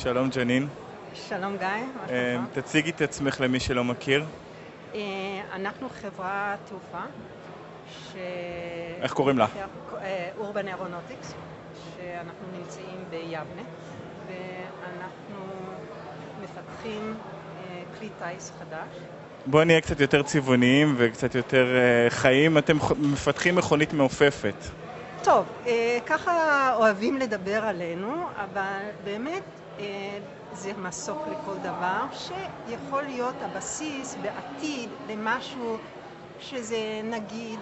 שלום ג'נין. שלום גיא, מה שלומך? תציגי את עצמך למי שלא מכיר. אנחנו חברת תעופה איך קוראים לה? אורבן אירונוטיקס, שאנחנו נמצאים ביבנה, ואנחנו מפתחים כלי טייס חדש. בואו נהיה קצת יותר צבעוניים וקצת יותר חיים. אתם מפתחים מכונית מעופפת. טוב, ככה אוהבים לדבר עלינו, אבל באמת זה מסוק לכל דבר שיכול להיות הבסיס בעתיד למשהו שזה נגיד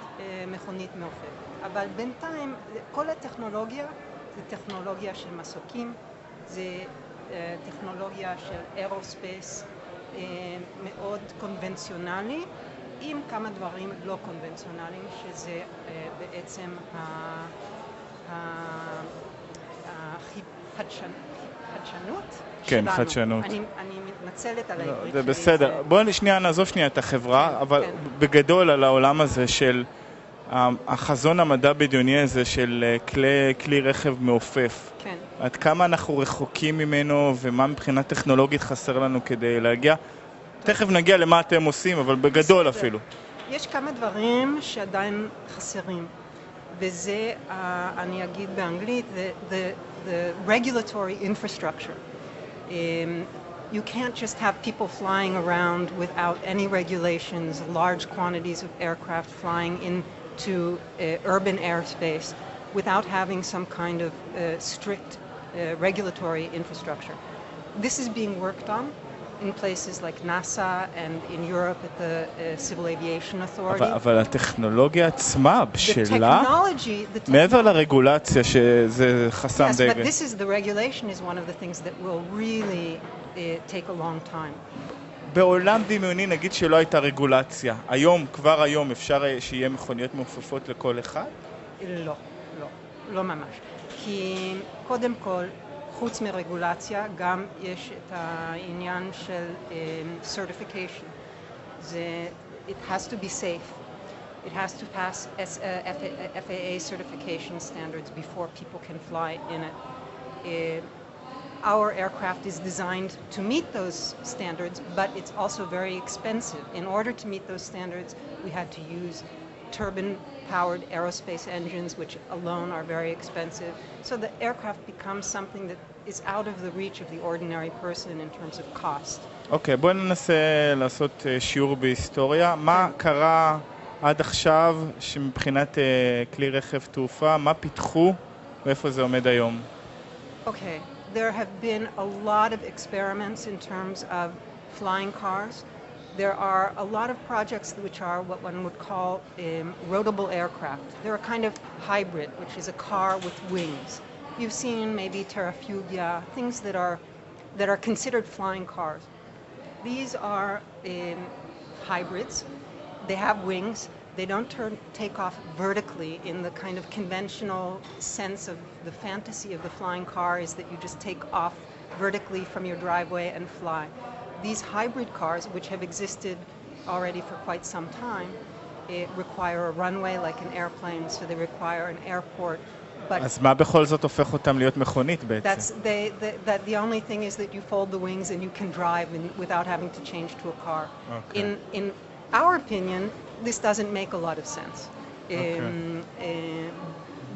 מכונית מעופפת. אבל בינתיים כל הטכנולוגיה זה טכנולוגיה של מסוקים, זה טכנולוגיה של אירוספייס מאוד קונבנציונלי, עם כמה דברים לא קונבנציונליים, שזה בעצם החדשנות כן, שלנו. חדשנות. אני מתנצלת על העברית זה שלי. בסדר. בואו נעזוב שנייה את החברה, כן, אבל כן. בגדול על העולם הזה של החזון המדע בדיוני הזה של כלי רכב מעופף. כן. עד כמה אנחנו רחוקים ממנו ומה מבחינה טכנולוגית חסר לנו כדי להגיע? תכף נגיע למה אתם עושים, אבל בגדול אפילו. יש כמה דברים שעדיין חסרים, וזה, אני אגיד באנגלית, the regulatory infrastructure. You can't just have people flying around without any regulations, large quantities of aircraft flying into urban airspace without having some kind of strict regulatory infrastructure. This is being worked on in places like NASA and in Europe at the Civil Aviation Authority. אבל הטכנולוגיה עצמה בשלה, מעבר לרגולציה שזה חסם Yes, דגל. but this is the regulation is one of the things that will really take a long time. בעולם דמיוני נגיד שלא הייתה רגולציה. היום, כבר היום, אפשר שיהיה מכוניות מעופפות לכל אחד? לא ממש. כי קודם כל, חוץ מרגולציה, גם יש את העניין של certification. It has to be safe. It has to pass FAA certification standards before people can fly in it. Our aircraft is designed to meet those standards, but it's also very expensive. In order to meet those standards, we had to use turbine-powered aerospace engines, which alone are very expensive. So the aircraft becomes something that is out of the reach of the ordinary person in terms of cost. אוקיי, בואו ננסה לעשות שיעור בהיסטוריה. מה קרה עד עכשיו שמבחינת כלי רכב תעופה, מה פיתחו ואיפה זה עומד היום? Okay, there have been a lot of experiments in terms of flying cars. There are a lot of projects which are what one would call roadable aircraft. They're a kind of hybrid, which is a car with wings. You've seen maybe Terrafugia, things that are considered flying cars. These are hybrids. They have wings. They don't take off vertically in the kind of conventional sense of the fantasy of the flying car is that you just take off vertically from your driveway and fly. These hybrid cars, which have existed already for quite some time, require a runway like an airplane, so they require an airport. אז מה בכל זאת הופך אותם להיות מכונית בעצם? The only thing is that you fold the wings and you can drive without having to change to a car. Okay. In our opinion, this doesn't make a lot of sense.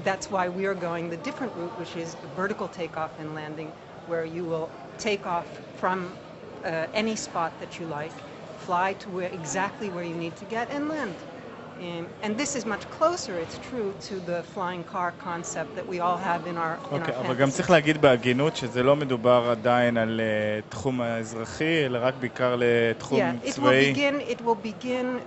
That's why we are going the different route, which is vertical takeoff and landing, where you will take off from any spot that you like, fly to exactly where you need to get, and land. And this is much closer, it's true, to the flying car concept that we all have in our fantasy. אבל גם צריך להגיד בהגינות שזה לא מדובר עדיין על תחום האזרחי, אלא רק בעיקר לתחום צבאי. It will begin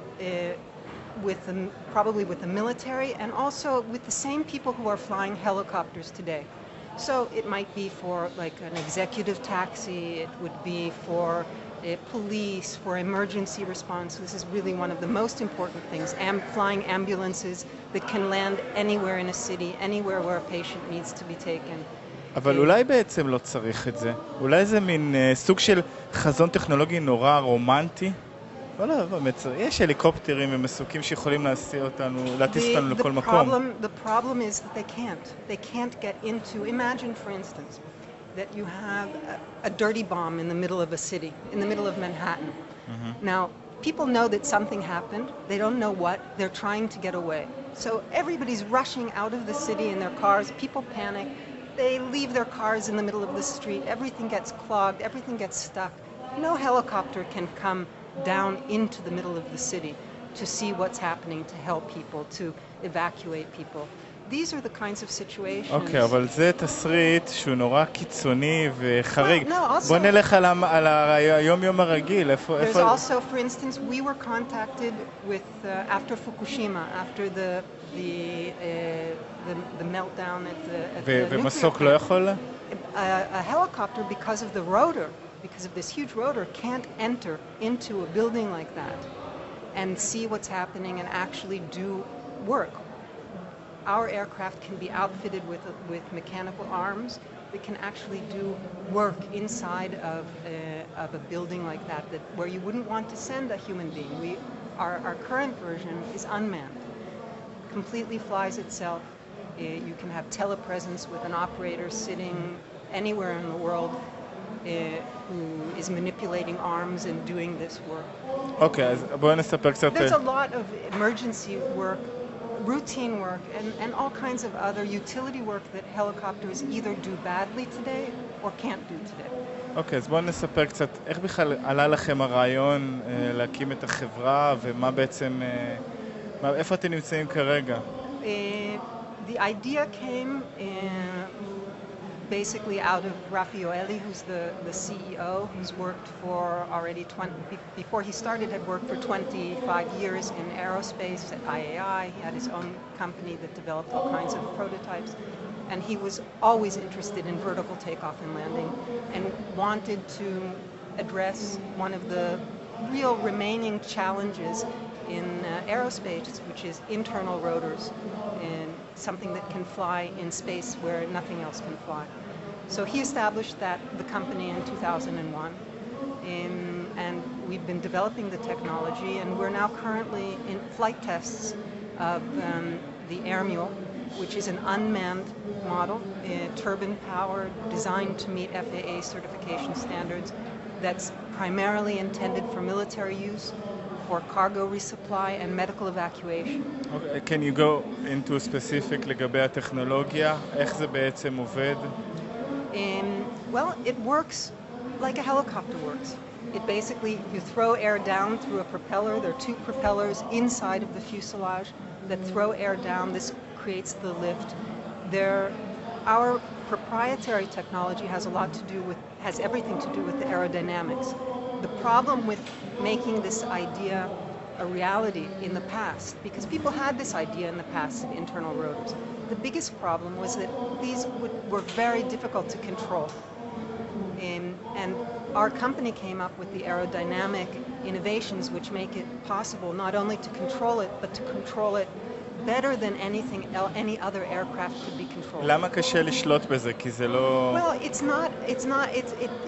probably with the military and also with the same people who are flying helicopters today. So it might be for like an executive taxi, it would be for police, for emergency response. This is really one of the most important things. Flying ambulances that can land anywhere in a city, anywhere where a patient needs to be taken. אבל אולי בעצם לא צריך את זה. אולי זה מין סוג של חזון טכנולוגי נורא רומנטי. לא, באמת, יש הליקופטרים ומסוקים שיכולים להטיס אותנו לכל מקום. The problem is that they can't get into, imagine for instance, that you have a dirty bomb in the middle of a city, in the middle of Manhattan. Now, people know that something happened. They don't know what. They're trying to get away. So everybody's rushing out of the city in their cars. People panic. They leave their cars in the middle of the street. Everything gets clogged. Everything gets stuck. No helicopter can come down into the middle of the city to see what's happening, to help people, to evacuate people. These are the kinds of situations. אוקיי, אבל זה תסריט שהוא נורא קיצוני וחריג. Well, no, also- בוא נלך על היום-יום הרגיל. There's also, for instance, we were contacted with after Fukushima, after the meltdown at the nuclear ומסוק לא plant. יכול? A helicopter, because of the rotor, because of this huge rotor, can't enter into a building like that and see what's happening and actually do work. Our aircraft can be outfitted with mechanical arms that can actually do work inside of a building like that where you wouldn't want to send a human being. Our current version is unmanned, completely flies itself. You can have telepresence with an operator sitting anywhere in the world who is manipulating arms and doing this work. אוקיי, אז בואו נספר קצת. There's a lot of emergency work, routine work, and all kinds of other utility work that helicopters either do badly today or can't do today. אוקיי, אז בואו נספר קצת איך בכלל עלה לכם הרעיון להקים את החברה ומה בעצם, איפה אתם נמצאים כרגע? The idea came basically out of Raffaele, who's the CEO, who's worked for already before he started, had worked for 25 years in aerospace at IAI. He had his own company that developed all kinds of prototypes. And he was always interested in vertical takeoff and landing and wanted to address one of the real remaining challenges in aerospace, which is internal rotors, and something that can fly in space where nothing else can fly. So he established the company in 2001, and we've been developing the technology, and we're now currently in flight tests of the Air Mule, which is an unmanned model, turbine-powered, designed to meet FAA certification standards, that's primarily intended for military use, for cargo resupply and medical evacuation. Okay, can you go into specific לגבי הטכנולוגיה? איך זה בעצם עובד? Well, it works like a helicopter works. It basically, you throw air down through a propeller. There are two propellers inside of the fuselage that throw air down. This creates the lift. Our proprietary technology has everything to do with the aerodynamics. The problem with making this idea a reality in the past, because people had this idea in the past of internal rotors, the biggest problem was that these were very difficult to control. And our company came up with the aerodynamic innovations which make it possible not only to control it, but to control it better than any other aircraft could be controlled. למה קשה לשלוט בזה? כי זה לא... Well, it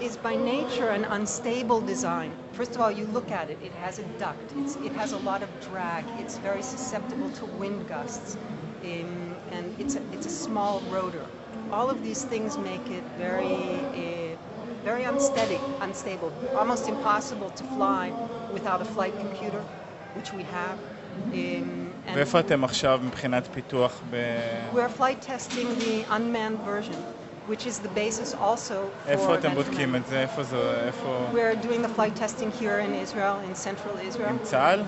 is by nature an unstable design. First of all, you look at it, it has a duct, it has a lot of drag, it's very susceptible to wind gusts, and it's a small rotor. All of these things make it very unstable, almost impossible to fly without a flight computer, which we have. ואיפה אתם עכשיו מבחינת פיתוח We're flight testing the unmanned version, which is the basis also for... איפה אתם בודקים את זה? איפה זה? We're doing the flight testing here in Israel, in central Israel. עם צה"ל?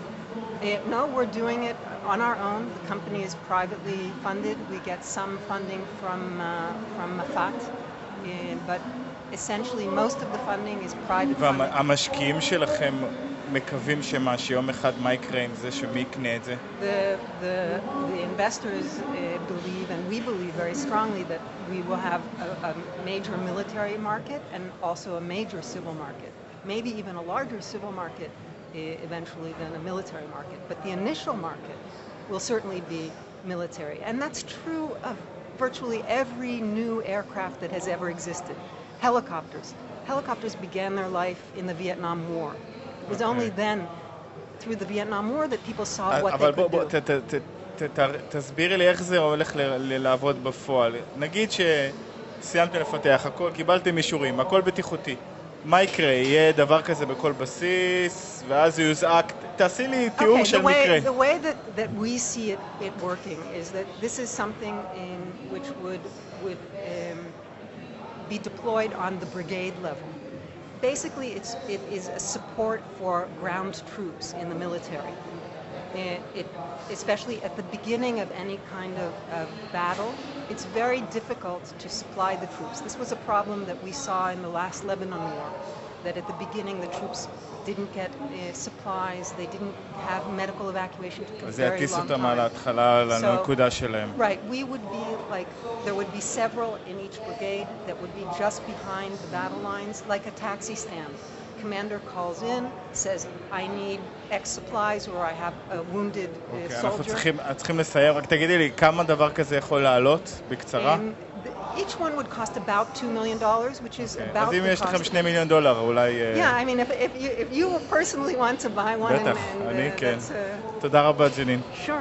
No, we're doing it on our own. The company is privately funded. We get some funding from Mafat, but essentially most of the funding is private funding. והמשקיעים שלכם מקווים שיום אחד מה יקרה עם זה, שמי יקנה את זה? The investors believe, and we believe very strongly, that we will have a major military market and also a major civil market, maybe even a larger civil market eventually than a military market. But the initial market will certainly be military. And that's true of virtually every new aircraft that has ever existed. Helicopters. Helicopters began their life in the Vietnam War. It was only then, through the Vietnam War, that people saw what they could do. אבל תסבירי לי איך זה הולך לעבוד בפועל. נגיד סיימתם לפתח, הכל, קיבלתם אישורים, הכל בטיחותי. מה יקרה? יהיה דבר כזה בכל בסיס, ואז יוזעק, תעשי לי תיאור של מקרה. The way that we see it working is that this is something which would be deployed on the brigade level. Basically, it is a support for ground troops in the military. Especially at the beginning of any kind of battle, it's very difficult to supply the troops. This was a problem that we saw in the last Lebanon war, that at the beginning the troops didn't get supplies, they didn't have medical evacuation, took a אז זה very יטיס long אותם time. על ההתחלה לנקודה שלהם. Right, we would be like, there would be several in each brigade that would be just behind the battle lines, like a taxi stand. Commander calls in, says, I need X supplies or I have a wounded אנחנו soldier. צריכים לסיים, רק תגידי לי, כמה דבר כזה יכול לעלות בקצרה? Each one would cost about $2 million, which is about אז אם the יש לכם cost. $2 מיליון, אולי... Yeah, I mean, if you personally want to buy one, בטח, and אני כן. that's תודה רבה, ג'נין. sure.